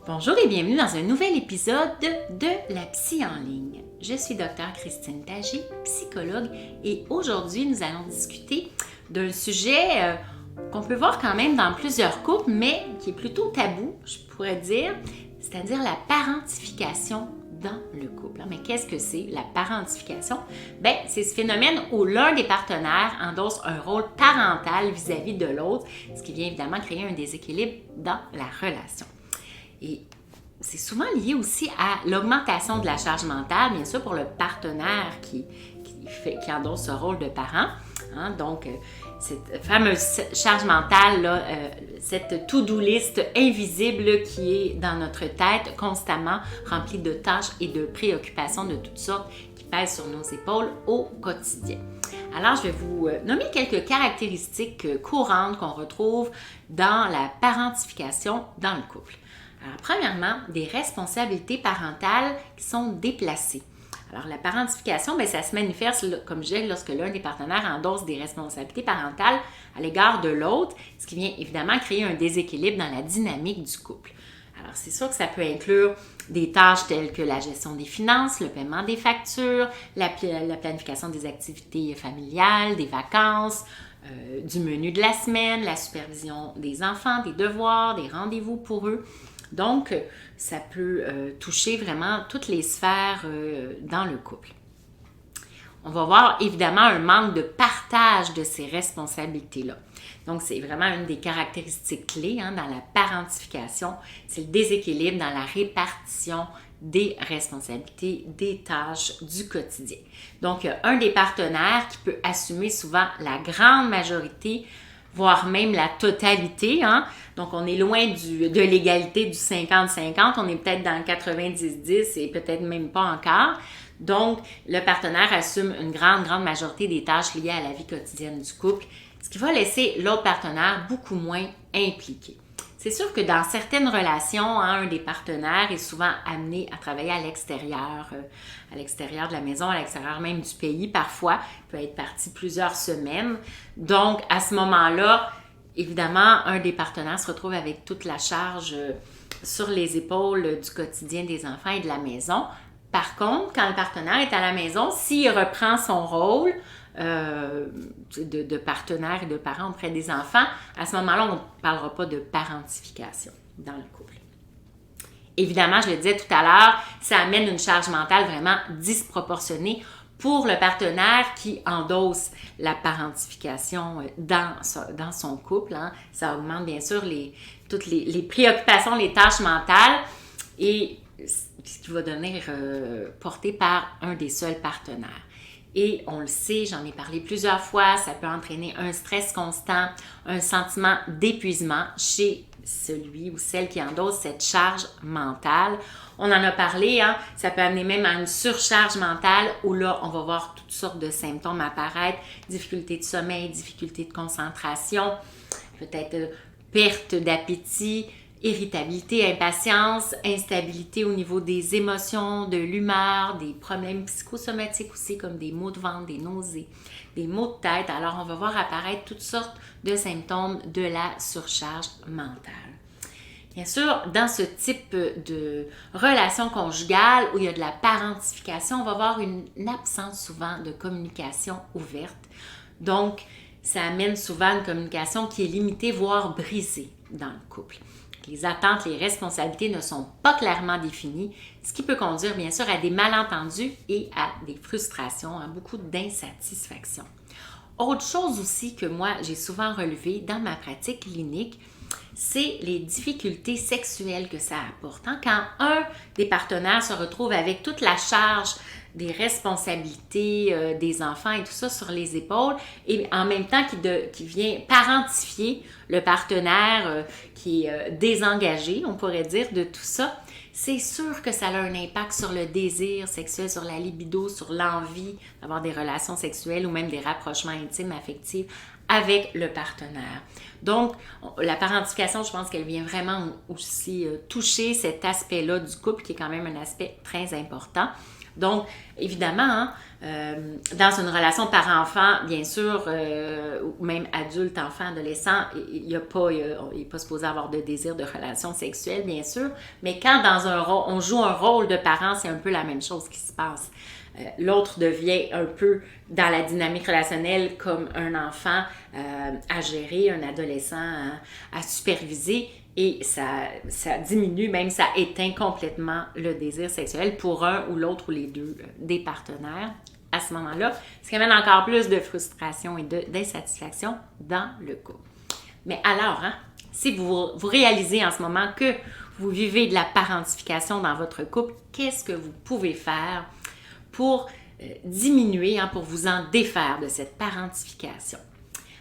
Bonjour et bienvenue dans un nouvel épisode de La Psy en ligne. Je suis Dr Christine Tagy, psychologue, et aujourd'hui nous allons discuter d'un sujet qu'on peut voir quand même dans plusieurs couples, mais qui est plutôt tabou, je pourrais dire, c'est-à-dire la parentification dans le couple. Mais qu'est-ce que c'est la parentification? Bien, c'est ce phénomène où l'un des partenaires endosse un rôle parental vis-à-vis de l'autre, ce qui vient évidemment créer un déséquilibre dans la relation. Et c'est souvent lié aussi à l'augmentation de la charge mentale, bien sûr, pour le partenaire qui endosse ce rôle de parent. Donc, cette fameuse charge mentale, là, cette to-do list invisible qui est dans notre tête, constamment remplie de tâches et de préoccupations de toutes sortes qui pèsent sur nos épaules au quotidien. Alors, je vais vous nommer quelques caractéristiques courantes qu'on retrouve dans la parentification dans le couple. Alors, premièrement, des responsabilités parentales qui sont déplacées. Alors, la parentification, bien, ça se manifeste, comme je disais, lorsque l'un des partenaires endosse des responsabilités parentales à l'égard de l'autre, ce qui vient évidemment créer un déséquilibre dans la dynamique du couple. Alors, c'est sûr que ça peut inclure des tâches telles que la gestion des finances, le paiement des factures, la planification des activités familiales, des vacances, du menu de la semaine, la supervision des enfants, des devoirs, des rendez-vous pour eux. Donc, ça peut toucher vraiment toutes les sphères dans le couple. On va voir évidemment un manque de partage de ces responsabilités-là. Donc, c'est vraiment une des caractéristiques clés dans la parentification, c'est le déséquilibre dans la répartition des responsabilités, des tâches du quotidien. Donc, il y a un des partenaires qui peut assumer souvent la grande majorité, voire même la totalité. Donc, on est loin de l'égalité du 50-50, on est peut-être dans le 90-10 et peut-être même pas encore. Donc, le partenaire assume une grande majorité des tâches liées à la vie quotidienne du couple, ce qui va laisser l'autre partenaire beaucoup moins impliqué. C'est sûr que dans certaines relations, un des partenaires est souvent amené à travailler à l'extérieur de la maison, à l'extérieur même du pays parfois. Il peut être parti plusieurs semaines. Donc, à ce moment-là, évidemment, un des partenaires se retrouve avec toute la charge sur les épaules du quotidien des enfants et de la maison. Par contre, quand le partenaire est à la maison, s'il reprend son rôle de partenaire et de parent auprès des enfants, à ce moment-là, on ne parlera pas de parentification dans le couple. Évidemment, je le disais tout à l'heure, ça amène une charge mentale vraiment disproportionnée pour le partenaire qui endosse la parentification dans son couple. Ça augmente bien sûr toutes les préoccupations, les tâches mentales et ce qui va devenir porté par un des seuls partenaires. Et on le sait, j'en ai parlé plusieurs fois, ça peut entraîner un stress constant, un sentiment d'épuisement chez celui ou celle qui endosse cette charge mentale. On en a parlé, ça peut amener même à une surcharge mentale où là, on va voir toutes sortes de symptômes apparaître, difficultés de sommeil, difficultés de concentration, peut-être perte d'appétit, irritabilité, impatience, instabilité au niveau des émotions, de l'humeur, des problèmes psychosomatiques aussi comme des maux de ventre, des nausées, des maux de tête. Alors, on va voir apparaître toutes sortes de symptômes de la surcharge mentale. Bien sûr, dans ce type de relation conjugale où il y a de la parentification, on va voir une absence souvent de communication ouverte. Donc, ça amène souvent une communication qui est limitée, voire brisée dans le couple. Les attentes, les responsabilités ne sont pas clairement définies, ce qui peut conduire bien sûr à des malentendus et à des frustrations, à beaucoup d'insatisfaction. Autre chose aussi que moi j'ai souvent relevé dans ma pratique clinique, c'est les difficultés sexuelles que ça apporte. Quand un des partenaires se retrouve avec toute la charge des responsabilités des enfants et tout ça sur les épaules et en même temps qui vient parentifier le partenaire qui est désengagé, on pourrait dire, de tout ça, c'est sûr que ça a un impact sur le désir sexuel, sur la libido, sur l'envie d'avoir des relations sexuelles ou même des rapprochements intimes, affectifs avec le partenaire. Donc, la parentification, je pense qu'elle vient vraiment aussi toucher cet aspect-là du couple qui est quand même un aspect très important. Donc, évidemment, hein, dans une relation parent-enfant, bien sûr, ou même adulte, enfant, adolescent, il n'est pas supposé avoir de désir de relation sexuelle, bien sûr, mais quand on joue un rôle de parent, c'est un peu la même chose qui se passe. L'autre devient un peu dans la dynamique relationnelle comme un enfant à gérer, un adolescent à superviser, et ça diminue, même ça éteint complètement le désir sexuel pour un ou l'autre ou les deux des partenaires à ce moment-là, ce qui amène encore plus de frustration et d'insatisfaction dans le couple. Mais alors, hein, si vous réalisez en ce moment que vous vivez de la parentification dans votre couple, qu'est-ce que vous pouvez faire pour diminuer, hein, pour vous en défaire de cette parentification?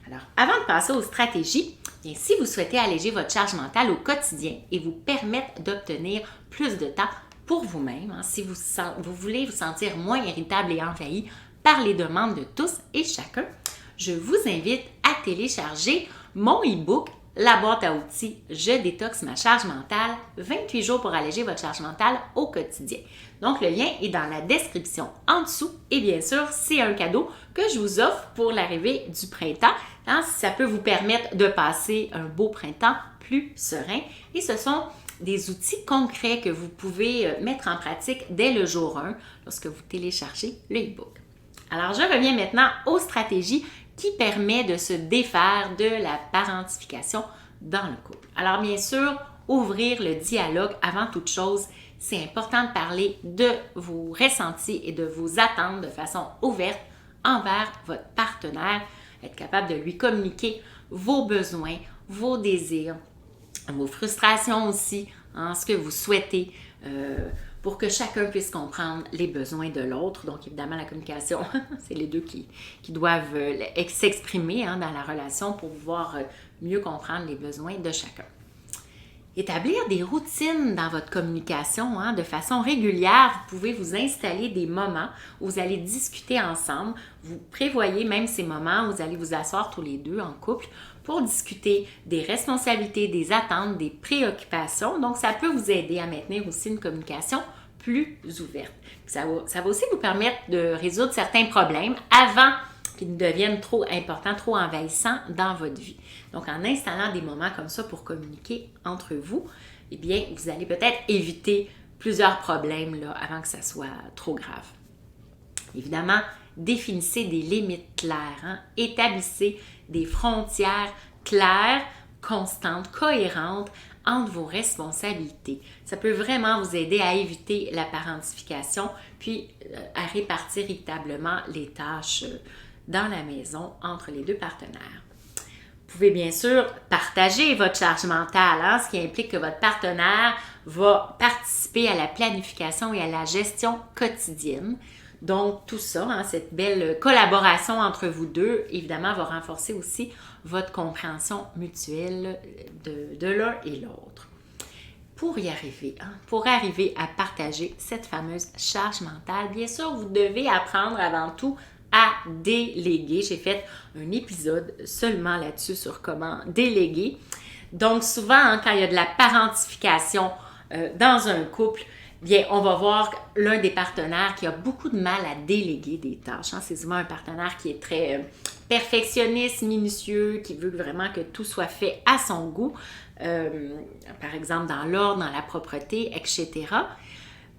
Alors, avant de passer aux stratégies, bien, si vous souhaitez alléger votre charge mentale au quotidien et vous permettre d'obtenir plus de temps pour vous-même, hein, si vous voulez vous sentir moins irritable et envahi par les demandes de tous et chacun, je vous invite à télécharger mon e-book La boîte à outils Je détoxe ma charge mentale, 28 jours pour alléger votre charge mentale au quotidien. Donc, le lien est dans la description en dessous. Et bien sûr, c'est un cadeau que je vous offre pour l'arrivée du printemps. Hein, ça peut vous permettre de passer un beau printemps plus serein. Et ce sont des outils concrets que vous pouvez mettre en pratique dès le jour 1 lorsque vous téléchargez le e-book. Alors, je reviens maintenant aux stratégies qui permettent de se défaire de la parentification dans le couple. Alors, bien sûr, ouvrir le dialogue avant toute chose. C'est important de parler de vos ressentis et de vos attentes de façon ouverte envers votre partenaire. Être capable de lui communiquer vos besoins, vos désirs, vos frustrations aussi, hein, ce que vous souhaitez pour que chacun puisse comprendre les besoins de l'autre. Donc, évidemment, la communication, c'est les deux qui doivent s'exprimer, hein, dans la relation pour pouvoir mieux comprendre les besoins de chacun. Établir des routines dans votre communication, hein, de façon régulière. Vous pouvez vous installer des moments où vous allez discuter ensemble. Vous prévoyez même ces moments où vous allez vous asseoir tous les deux en couple pour discuter des responsabilités, des attentes, des préoccupations. Donc, ça peut vous aider à maintenir aussi une communication plus ouverte. Ça va aussi vous permettre de résoudre certains problèmes avant qu'ils deviennent trop importants, trop envahissants dans votre vie. Donc, en installant des moments comme ça pour communiquer entre vous, eh bien, vous allez peut-être éviter plusieurs problèmes là, avant que ça soit trop grave. Évidemment, définissez des limites claires, hein? Établissez des frontières claires, constantes, cohérentes entre vos responsabilités. Ça peut vraiment vous aider à éviter la parentification, puis à répartir équitablement les tâches dans la maison entre les deux partenaires. Vous pouvez bien sûr partager votre charge mentale, hein, ce qui implique que votre partenaire va participer à la planification et à la gestion quotidienne. Donc, tout ça, hein, cette belle collaboration entre vous deux, évidemment, va renforcer aussi votre compréhension mutuelle de l'un et l'autre. Pour y arriver, hein, pour arriver à partager cette fameuse charge mentale, bien sûr, vous devez apprendre avant tout à déléguer. J'ai fait un épisode seulement là-dessus sur comment déléguer. Donc, souvent, hein, quand il y a de la parentification dans un couple, bien, on va voir l'un des partenaires qui a beaucoup de mal à déléguer des tâches. Hein. C'est souvent un partenaire qui est très perfectionniste, minutieux, qui veut vraiment que tout soit fait à son goût, par exemple dans l'ordre, dans la propreté, etc.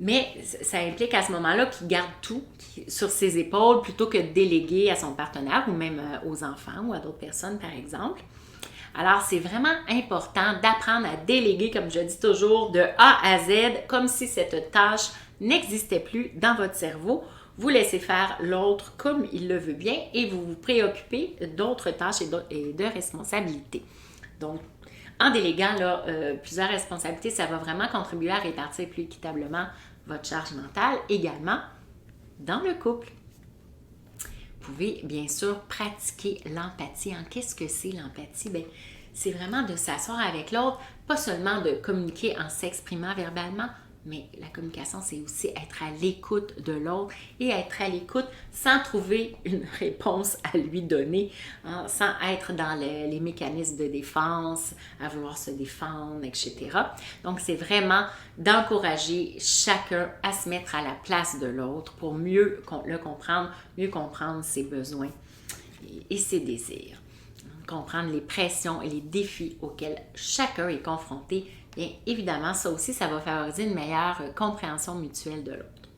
Mais ça implique à ce moment-là qu'il garde tout sur ses épaules plutôt que de déléguer à son partenaire ou même aux enfants ou à d'autres personnes, par exemple. Alors, c'est vraiment important d'apprendre à déléguer, comme je dis toujours, de A à Z, comme si cette tâche n'existait plus dans votre cerveau. Vous laissez faire l'autre comme il le veut bien et vous vous préoccupez d'autres tâches et de responsabilités. Donc, en déléguant là, plusieurs responsabilités, ça va vraiment contribuer à répartir plus équitablement votre charge mentale, également dans le couple. Vous pouvez bien sûr pratiquer l'empathie. Qu'est-ce que c'est l'empathie? Bien, c'est vraiment de s'asseoir avec l'autre, pas seulement de communiquer en s'exprimant verbalement, mais la communication, c'est aussi être à l'écoute de l'autre et être à l'écoute sans trouver une réponse à lui donner, hein, sans être dans les mécanismes de défense, à vouloir se défendre, etc. Donc, c'est vraiment d'encourager chacun à se mettre à la place de l'autre pour mieux le comprendre, mieux comprendre ses besoins et ses désirs. Comprendre les pressions et les défis auxquels chacun est confronté. Bien évidemment, ça aussi, ça va favoriser une meilleure compréhension mutuelle de l'autre.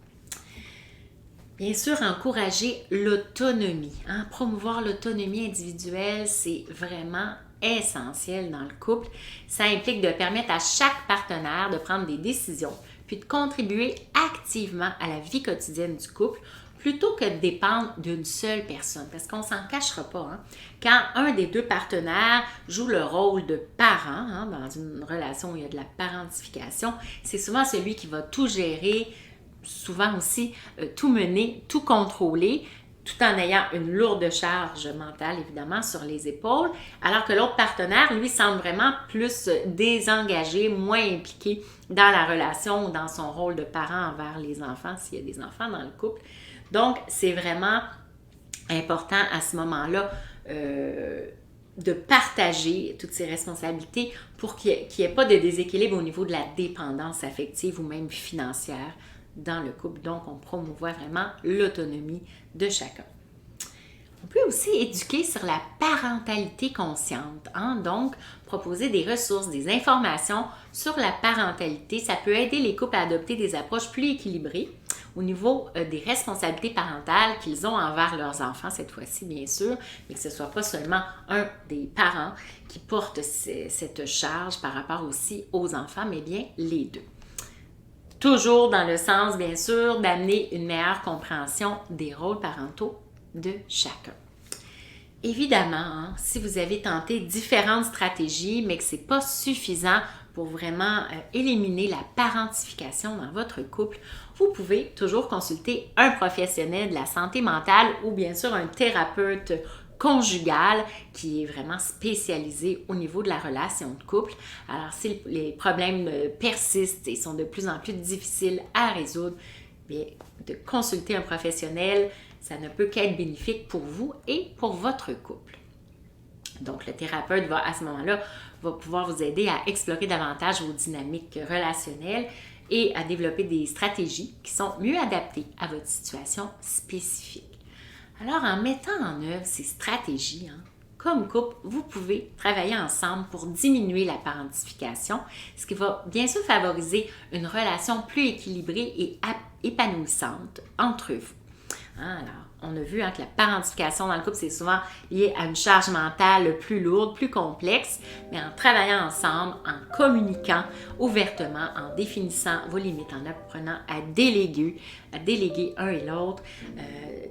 Bien sûr, encourager l'autonomie. Hein? Promouvoir l'autonomie individuelle, c'est vraiment essentiel dans le couple. Ça implique de permettre à chaque partenaire de prendre des décisions, puis de contribuer activement à la vie quotidienne du couple, plutôt que de dépendre d'une seule personne. Parce qu'on ne s'en cachera pas. Hein? Quand un des deux partenaires joue le rôle de parent, hein, dans une relation où il y a de la parentification, c'est souvent celui qui va tout gérer, souvent aussi tout mener, tout contrôler, tout en ayant une lourde charge mentale, évidemment, sur les épaules, alors que l'autre partenaire, lui, semble vraiment plus désengagé, moins impliqué dans la relation ou dans son rôle de parent envers les enfants, s'il y a des enfants dans le couple. Donc, c'est vraiment important à ce moment-là de partager toutes ces responsabilités pour qu'il n'y ait pas de déséquilibre au niveau de la dépendance affective ou même financière dans le couple. Donc, on promouvoit vraiment l'autonomie de chacun. On peut aussi éduquer sur la parentalité consciente, hein? Donc proposer des ressources, des informations sur la parentalité. Ça peut aider les couples à adopter des approches plus équilibrées au niveau des responsabilités parentales qu'ils ont envers leurs enfants, cette fois-ci bien sûr, mais que ce ne soit pas seulement un des parents qui porte cette charge par rapport aussi aux enfants, mais bien les deux. Toujours dans le sens, bien sûr, d'amener une meilleure compréhension des rôles parentaux de chacun. Évidemment, hein, si vous avez tenté différentes stratégies, mais que ce n'est pas suffisant pour vraiment éliminer la parentification dans votre couple, vous pouvez toujours consulter un professionnel de la santé mentale ou bien sûr un thérapeute conjugal qui est vraiment spécialisé au niveau de la relation de couple. Alors, si les problèmes persistent et sont de plus en plus difficiles à résoudre, bien, de consulter un professionnel, ça ne peut qu'être bénéfique pour vous et pour votre couple. Donc, le thérapeute va, à ce moment-là, va pouvoir vous aider à explorer davantage vos dynamiques relationnelles et à développer des stratégies qui sont mieux adaptées à votre situation spécifique. Alors, en mettant en œuvre ces stratégies, hein, comme couple, vous pouvez travailler ensemble pour diminuer la parentification, ce qui va bien sûr favoriser une relation plus équilibrée et épanouissante entre vous. Alors, on a vu que la parentification dans le couple, c'est souvent lié à une charge mentale plus lourde, plus complexe, mais en travaillant ensemble, en communiquant ouvertement, en définissant vos limites, en apprenant à déléguer un et l'autre,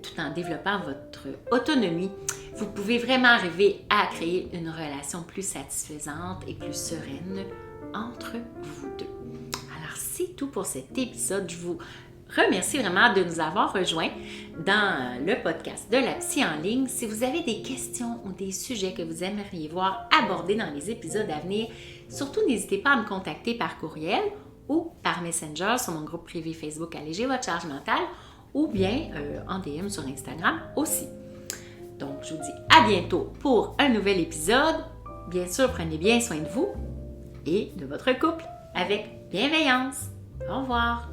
tout en développant votre autonomie, vous pouvez vraiment arriver à créer une relation plus satisfaisante et plus sereine entre vous deux. Alors, c'est tout pour cet épisode. Je vous remercie vraiment de nous avoir rejoints dans le podcast de la psy en ligne. Si vous avez des questions ou des sujets que vous aimeriez voir abordés dans les épisodes à venir, surtout n'hésitez pas à me contacter par courriel ou par Messenger sur mon groupe privé Facebook Alléger votre charge mentale ou bien en DM sur Instagram aussi. Donc, je vous dis à bientôt pour un nouvel épisode. Bien sûr, prenez bien soin de vous et de votre couple avec bienveillance. Au revoir!